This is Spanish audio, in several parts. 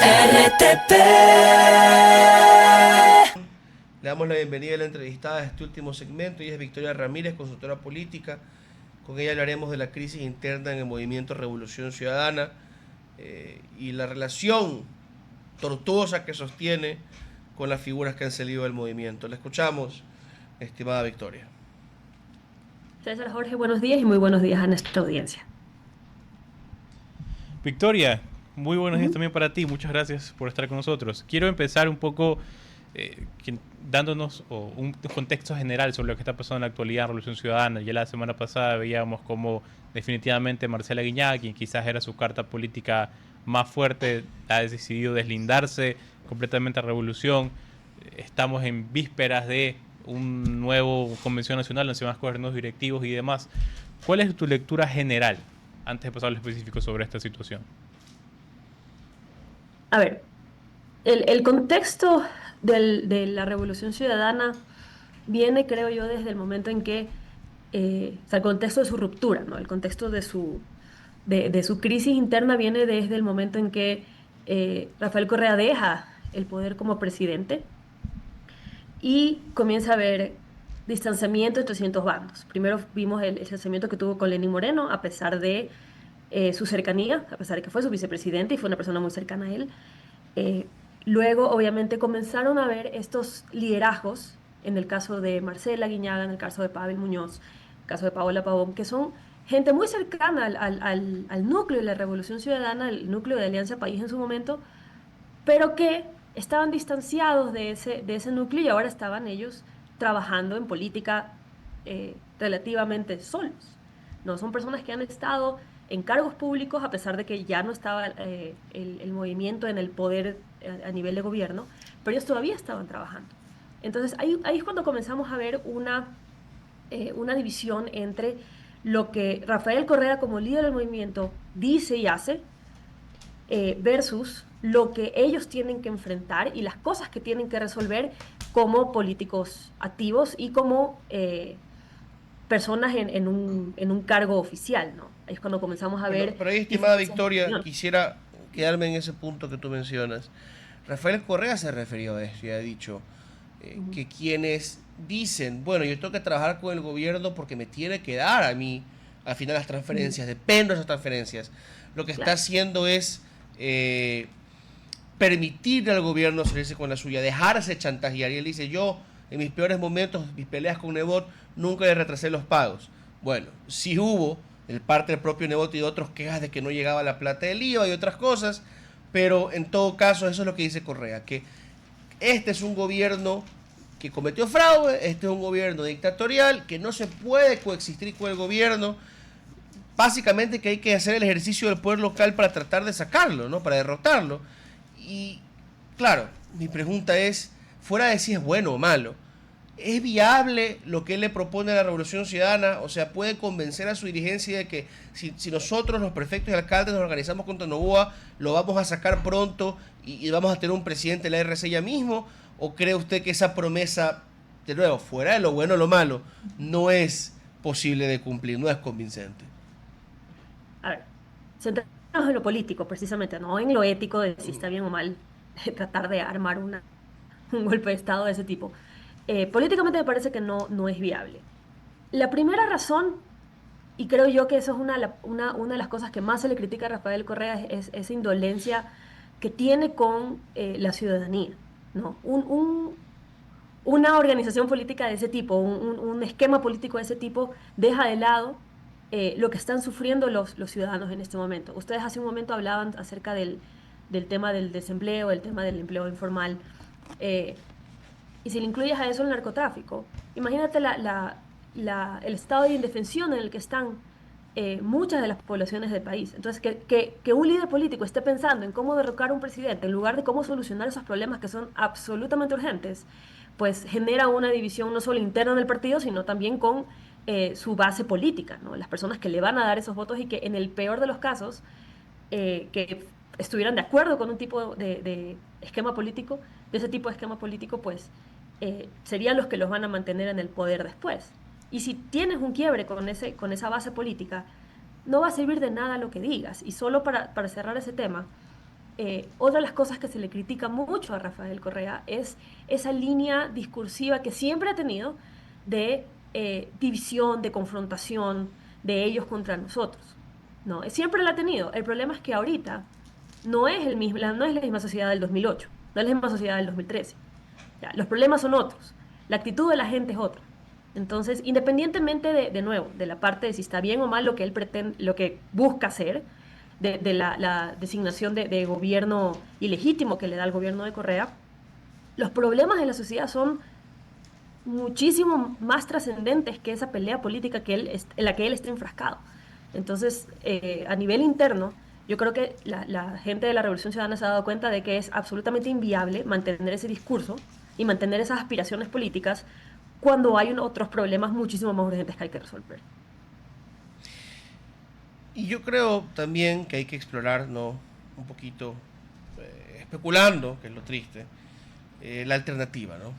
RTP. Le damos la bienvenida a la entrevistada de este último segmento. Ella es Victoria Ramírez, consultora política. Con ella hablaremos de la crisis interna en el movimiento Revolución Ciudadana y la relación tortuosa que sostiene con las figuras que han salido del movimiento. La escuchamos, estimada Victoria. César Jorge, buenos días y muy buenos días a nuestra audiencia. Victoria, muy buenos días también para ti. Muchas gracias por estar con nosotros. Quiero empezar un poco dándonos un contexto general sobre lo que está pasando en la actualidad en Revolución Ciudadana. Ya la semana pasada veíamos cómo definitivamente Marcela Guiñaga, quien quizás era su carta política más fuerte, ha decidido deslindarse completamente de Revolución. Estamos en vísperas de un nuevo convención nacional, donde se van a escoger nuevos directivos y demás. ¿Cuál es tu lectura general, antes de pasar a lo específico, sobre esta situación? A ver, el contexto de la Revolución Ciudadana viene, creo yo, desde el momento en que, o sea, el contexto de su ruptura, ¿no? El contexto de su crisis interna viene desde el momento en que Rafael Correa deja el poder como presidente y comienza a haber distanciamiento entre ciertos bandos. Primero vimos el distanciamiento que tuvo con Lenín Moreno, a pesar de su cercanía, a pesar de que fue su vicepresidente y fue una persona muy cercana a él. Luego, obviamente, comenzaron a ver estos liderazgos, en el caso de Marcela Guiñaga, en el caso de Pavel Muñoz, en el caso de Paola Pavón, que son gente muy cercana al núcleo de la Revolución Ciudadana, el núcleo de Alianza País en su momento, pero que estaban distanciados de ese núcleo y ahora estaban ellos trabajando en política relativamente solos. No son personas que han estado en cargos públicos a pesar de que ya no estaba el movimiento en el poder a nivel de gobierno, pero ellos todavía estaban trabajando. Entonces ahí es cuando comenzamos a ver una división entre lo que Rafael Correa como líder del movimiento dice y hace versus lo que ellos tienen que enfrentar y las cosas que tienen que resolver como políticos activos y como personas en un cargo oficial, ¿no? Ahí es cuando comenzamos a ver Pero ahí, estimada diferencias de Victoria, opinión. quisiera quedarme en ese punto que tú mencionas. Rafael Correa se refirió a eso y ha dicho que quienes dicen, bueno, yo tengo que trabajar con el gobierno porque me tiene que dar a mí al final las transferencias, dependo de esas transferencias, lo que está Claro. haciendo es permitirle al gobierno salirse con la suya, dejarse chantajear. Y él dice, yo en mis peores momentos, mis peleas con Nebot, nunca le retrasé los pagos. Bueno, sí hubo de parte del propio Nebot y de otros quejas de que no llegaba la plata del IVA y otras cosas, pero en todo caso eso es lo que dice Correa, que este es un gobierno que cometió fraude, este es un gobierno dictatorial, que no se puede coexistir con el gobierno, básicamente que hay que hacer el ejercicio del poder local para tratar de sacarlo, ¿no? Para derrotarlo. Y claro, mi pregunta es, fuera de si es bueno o malo, ¿es viable lo que él le propone a la Revolución Ciudadana? O sea, ¿puede convencer a su dirigencia de que si nosotros, los prefectos y alcaldes, nos organizamos contra Novoa, lo vamos a sacar pronto y vamos a tener un presidente de la RC ya mismo? ¿O cree usted que esa promesa, de nuevo, fuera de lo bueno o lo malo, no es posible de cumplir, no es convincente? A ver, centrarnos en lo político, precisamente, no en lo ético de si está bien o mal tratar de armar un golpe de Estado de ese tipo. Políticamente me parece que no es viable. La primera razón, y creo yo que eso es una de las cosas que más se le critica a Rafael Correa, es esa indolencia que tiene con la ciudadanía, ¿no? Una organización política de ese tipo, un esquema político de ese tipo, deja de lado lo que están sufriendo los ciudadanos en este momento. Ustedes hace un momento hablaban acerca del tema del desempleo, el tema del empleo informal. eh, y si le incluyes a eso el narcotráfico, imagínate el estado de indefensión en el que están muchas de las poblaciones del país. Entonces, que un líder político esté pensando en cómo derrocar a un presidente en lugar de cómo solucionar esos problemas que son absolutamente urgentes, pues genera una división no solo interna del partido, sino también con su base política, ¿no? Las personas que le van a dar esos votos y que en el peor de los casos, que estuvieran de acuerdo con un tipo de esquema político, de ese tipo de esquema político, pues serían los que los van a mantener en el poder después. Y si tienes un quiebre con esa base política, no va a servir de nada lo que digas. Y solo para cerrar ese tema, otra de las cosas que se le critica mucho a Rafael Correa es esa línea discursiva que siempre ha tenido de división, de confrontación de ellos contra nosotros. ¿No? Siempre la ha tenido. El problema es que ahorita no es, no es la misma sociedad del 2008, no es la misma sociedad del 2013. Ya, los problemas son otros, la actitud de la gente es otra. Entonces, independientemente de nuevo, de la parte de si está bien o mal lo que él pretende, lo que busca hacer, de la designación de gobierno ilegítimo que le da el gobierno de Correa, los problemas de la sociedad son muchísimo más trascendentes que esa pelea política en la que él está enfrascado. Entonces, a nivel interno, yo creo que la gente de la Revolución Ciudadana se ha dado cuenta de que es absolutamente inviable mantener ese discurso y mantener esas aspiraciones políticas cuando hay otros problemas muchísimo más urgentes que hay que resolver. Y yo creo también que hay que explorar, ¿no? Un poquito, especulando, que es lo triste, la alternativa, ¿no?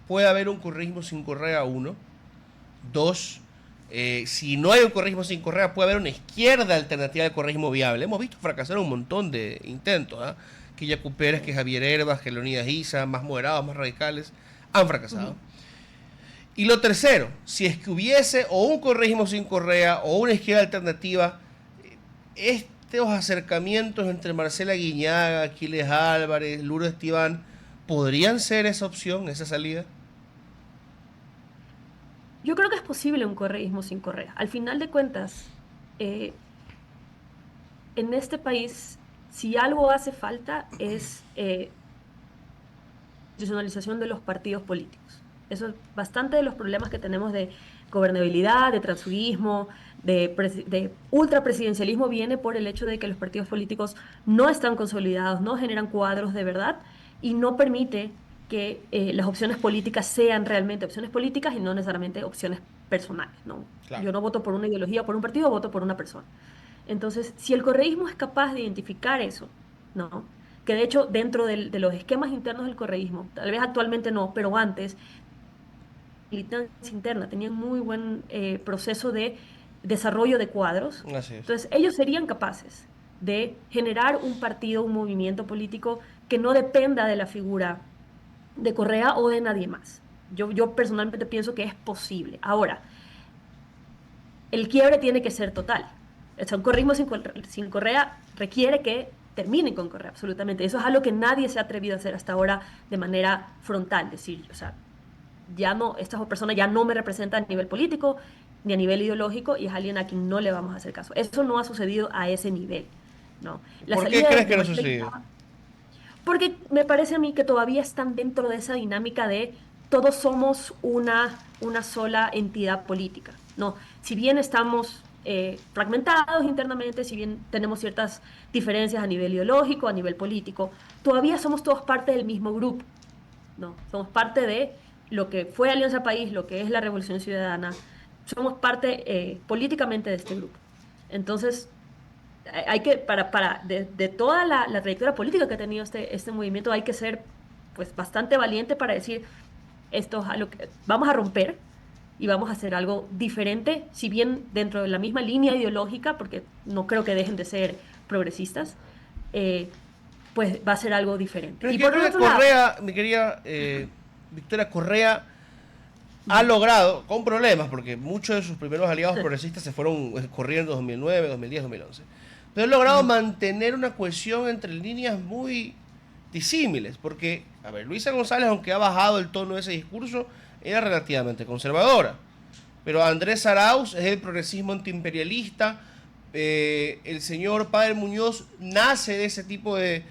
Puede haber un correísmo sin Correa, 1. 2, si no hay un correísmo sin Correa, puede haber una izquierda alternativa al correísmo viable. Hemos visto fracasar un montón de intentos, ¿eh? Que Yacu Pérez, que Javier Herbas, que Leonidas Issa, más moderados, más radicales, han fracasado. Y lo tercero, si es que hubiese o un correísmo sin Correa o una izquierda alternativa, estos acercamientos entre Marcela Guiñaga, Aquiles Álvarez, Lourdes Tibán, ¿podrían ser esa opción, esa salida? Yo creo que es posible un correísmo sin Correa. Al final de cuentas, en este país, si algo hace falta es institucionalización de los partidos políticos. Eso es bastante de los problemas que tenemos de gobernabilidad, de transfugismo, de ultrapresidencialismo, viene por el hecho de que los partidos políticos no están consolidados, no generan cuadros de verdad y no permite que las opciones políticas sean realmente opciones políticas y no necesariamente opciones personales, ¿no? Claro. Yo no voto por una ideología o por un partido, voto por una persona. Entonces, si el correísmo es capaz de identificar eso, ¿no? Que de hecho dentro de los esquemas internos del correísmo, tal vez actualmente no, pero antes, militancia interna, tenían muy buen proceso de desarrollo de cuadros. Entonces, ellos serían capaces de generar un partido, un movimiento político que no dependa de la figura de Correa o de nadie más. Yo personalmente pienso que es posible. Ahora, el quiebre tiene que ser total. O sea, un correísmo sin Correa requiere que terminen con Correa, absolutamente. Eso es algo que nadie se ha atrevido a hacer hasta ahora de manera frontal. Decir, o sea, ya no, estas personas ya no me representan a nivel político ni a nivel ideológico y es alguien a quien no le vamos a hacer caso. Eso no ha sucedido a ese nivel, ¿no? ¿Por qué crees que no ha sucedido? Porque me parece a mí que todavía están dentro de esa dinámica de todos somos una sola entidad política, ¿no? Si bien estamos fragmentados internamente, si bien tenemos ciertas diferencias a nivel ideológico, a nivel político, todavía somos todos parte del mismo grupo, ¿no? Somos parte de lo que fue Alianza País, lo que es la Revolución Ciudadana, somos parte políticamente de este grupo. Entonces, hay que, de toda la trayectoria política que ha tenido este movimiento, hay que ser pues bastante valiente para decir, esto es algo que vamos a romper y vamos a hacer algo diferente, si bien dentro de la misma línea ideológica, porque no creo que dejen de ser progresistas, pues va a ser algo diferente. Pero y por otro lado, mi querida Victoria, Correa ha logrado, con problemas, porque muchos de sus primeros aliados progresistas se fueron corriendo en 2009, 2010, 2011, pero ha logrado mantener una cohesión entre líneas muy disímiles, porque, a ver, Luisa González, aunque ha bajado el tono de ese discurso, era relativamente conservadora, pero Andrés Arauz es el progresismo antiimperialista, el señor Padre Muñoz nace de ese tipo de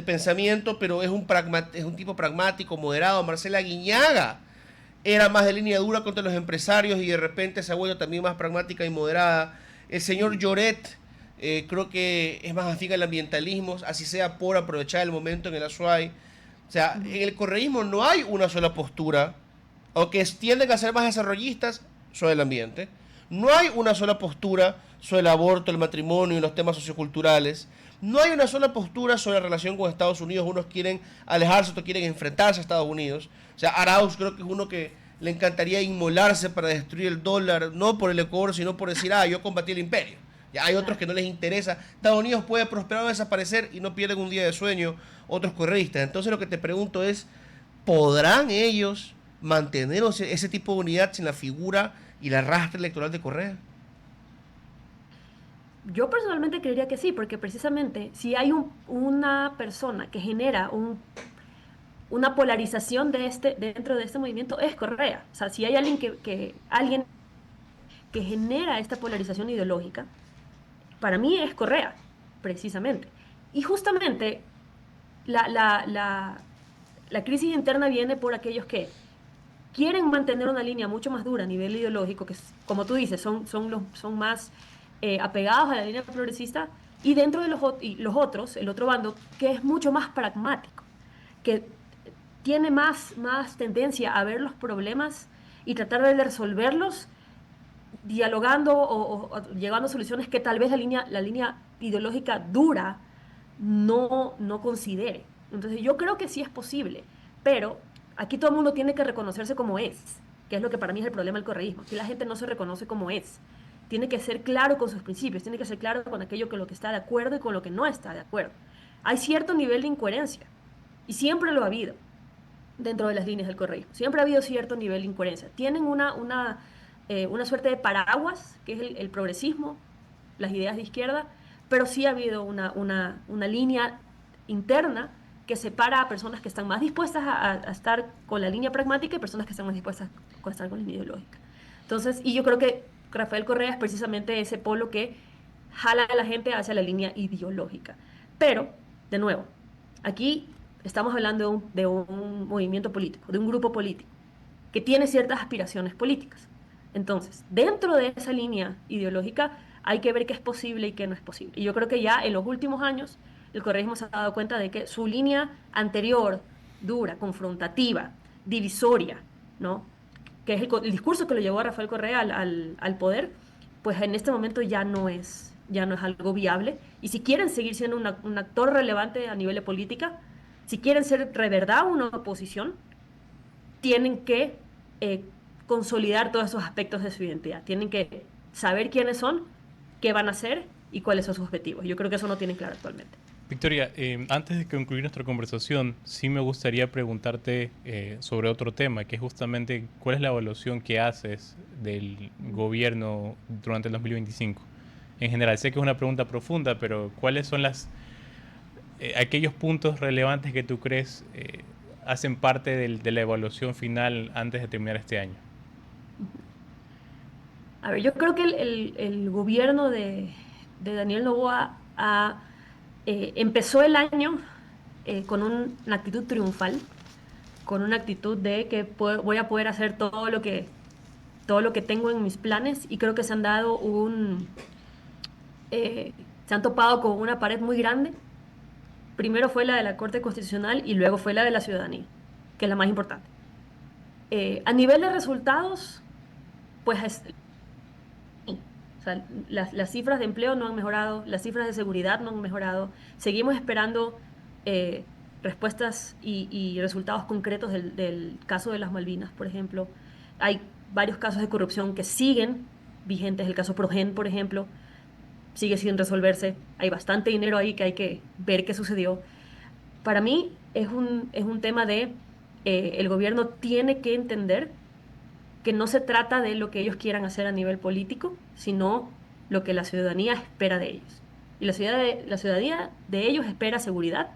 pensamiento, pero es un tipo pragmático, moderado. Marcela Guiñaga era más de línea dura contra los empresarios y de repente se ha vuelto también más pragmática y moderada. El señor Lloret creo que es más afín al ambientalismo, así sea por aprovechar el momento en el Azuay. O sea, en el correísmo no hay una sola postura, aunque tienden a ser más desarrollistas sobre el ambiente. No hay una sola postura sobre el aborto, el matrimonio y los temas socioculturales. No hay una sola postura sobre la relación con Estados Unidos. Unos quieren alejarse, otros quieren enfrentarse a Estados Unidos. O sea, Arauz creo que es uno que le encantaría inmolarse para destruir el dólar, no por el Ecuador, sino por decir, yo combatí el imperio. Ya hay otros que no les interesa. Estados Unidos puede prosperar o desaparecer y no pierden un día de sueño otros correístas. Entonces lo que te pregunto es, ¿podrán ellos mantener ese tipo de unidad sin la figura y la rastra electoral de Correa? Yo personalmente creería que sí, porque precisamente si hay una persona que genera una polarización dentro de este movimiento, es Correa. O sea, si hay alguien que genera esta polarización ideológica, para mí es Correa, precisamente. Y justamente la, la, la, la crisis interna viene por aquellos que quieren mantener una línea mucho más dura a nivel ideológico, que como tú dices, son más apegados a la línea progresista, y dentro de los otros, el otro bando, que es mucho más pragmático, que tiene más tendencia a ver los problemas y tratar de resolverlos dialogando o llegando a soluciones que tal vez la línea ideológica dura no considere. Entonces yo creo que sí es posible, pero aquí todo el mundo tiene que reconocerse como es, que es lo que para mí es el problema del correísmo. Aquí la gente no se reconoce como es. Tiene que ser claro con sus principios, tiene que ser claro con aquello con lo que está de acuerdo y con lo que no está de acuerdo. Hay cierto nivel de incoherencia y siempre lo ha habido dentro de las líneas del correísmo. Siempre ha habido cierto nivel de incoherencia. Tienen una suerte de paraguas, que es el progresismo, las ideas de izquierda, pero sí ha habido una línea interna que separa a personas que están más dispuestas a estar con la línea pragmática y personas que están más dispuestas a estar con la línea ideológica. Entonces, y yo creo que Rafael Correa es precisamente ese polo que jala a la gente hacia la línea ideológica. Pero, de nuevo, aquí estamos hablando de un movimiento político, de un grupo político, que tiene ciertas aspiraciones políticas. Entonces, dentro de esa línea ideológica hay que ver qué es posible y qué no es posible. Y yo creo que ya en los últimos años el correísmo se ha dado cuenta de que su línea anterior, dura, confrontativa, divisoria, ¿no? Que es el discurso que lo llevó a Rafael Correa al poder, pues en este momento ya no es algo viable. Y si quieren seguir siendo un actor relevante a nivel de política, si quieren ser de verdad una oposición, tienen que consolidar todos esos aspectos de su identidad. Tienen que saber quiénes son, qué van a hacer y cuáles son sus objetivos. Yo creo que eso no tienen claro actualmente. Victoria, antes de concluir nuestra conversación, sí me gustaría preguntarte sobre otro tema, que es justamente cuál es la evaluación que haces del gobierno durante el 2025. En general, sé que es una pregunta profunda, pero ¿cuáles son aquellos puntos relevantes que tú crees hacen parte de la evaluación final antes de terminar este año? A ver, yo creo que el gobierno de Daniel Noboa empezó el año con una actitud triunfal, con una actitud de que voy a poder hacer todo lo que tengo en mis planes, y creo que se han topado con una pared muy grande. Primero fue la de la Corte Constitucional y luego fue la de la ciudadanía, que es la más importante. A nivel de resultados, pues o sea, las cifras de empleo no han mejorado, las cifras de seguridad no han mejorado. Seguimos esperando respuestas y resultados concretos del caso de las Malvinas, por ejemplo. Hay varios casos de corrupción que siguen vigentes. El caso Progen, por ejemplo, sigue sin resolverse. Hay bastante dinero ahí que hay que ver qué sucedió. Para mí es un tema el gobierno tiene que entender que no se trata de lo que ellos quieran hacer a nivel político, sino lo que la ciudadanía espera de ellos. Y la ciudadanía de ellos espera seguridad,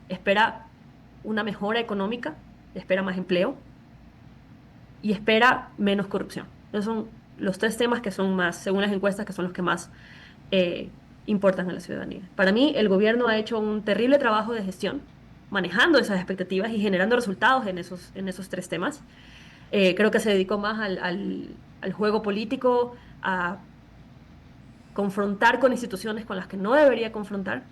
espera una mejora económica, espera más empleo y espera menos corrupción. Esos son los tres temas que son más, según las encuestas, que son los que más eh, importan a la ciudadanía. Para mí, el gobierno ha hecho un terrible trabajo de gestión, manejando esas expectativas y generando resultados en esos tres temas. Creo que se dedicó más al juego político, a confrontar con instituciones con las que no debería confrontar.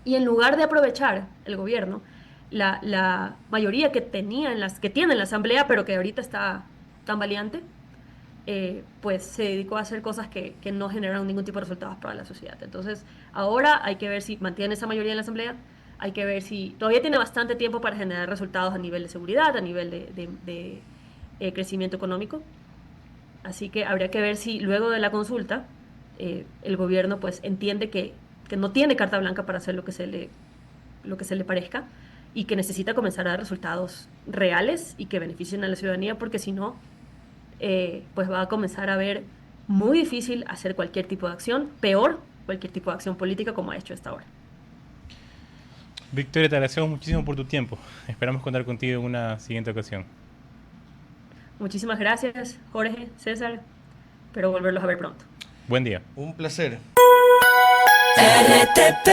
Y en lugar de aprovechar el gobierno, la mayoría que tiene en la Asamblea, pero que ahorita está tan valiente, pues se dedicó a hacer cosas que no generaron ningún tipo de resultados para la sociedad. Entonces, ahora hay que ver si mantiene esa mayoría en la Asamblea, hay que ver si todavía tiene bastante tiempo para generar resultados a nivel de seguridad, a nivel de crecimiento económico. Así que habría que ver si luego de la consulta el gobierno pues entiende que no tiene carta blanca para hacer lo que se le parezca y que necesita comenzar a dar resultados reales y que beneficien a la ciudadanía, porque si no, pues va a comenzar a ver muy difícil hacer cualquier tipo de acción, peor cualquier tipo de acción política como ha hecho hasta ahora. Victoria, te agradecemos muchísimo por tu tiempo. Esperamos contar contigo en una siguiente ocasión. Muchísimas gracias, Jorge, César, espero volverlos a ver pronto. Buen día. Un placer. RTP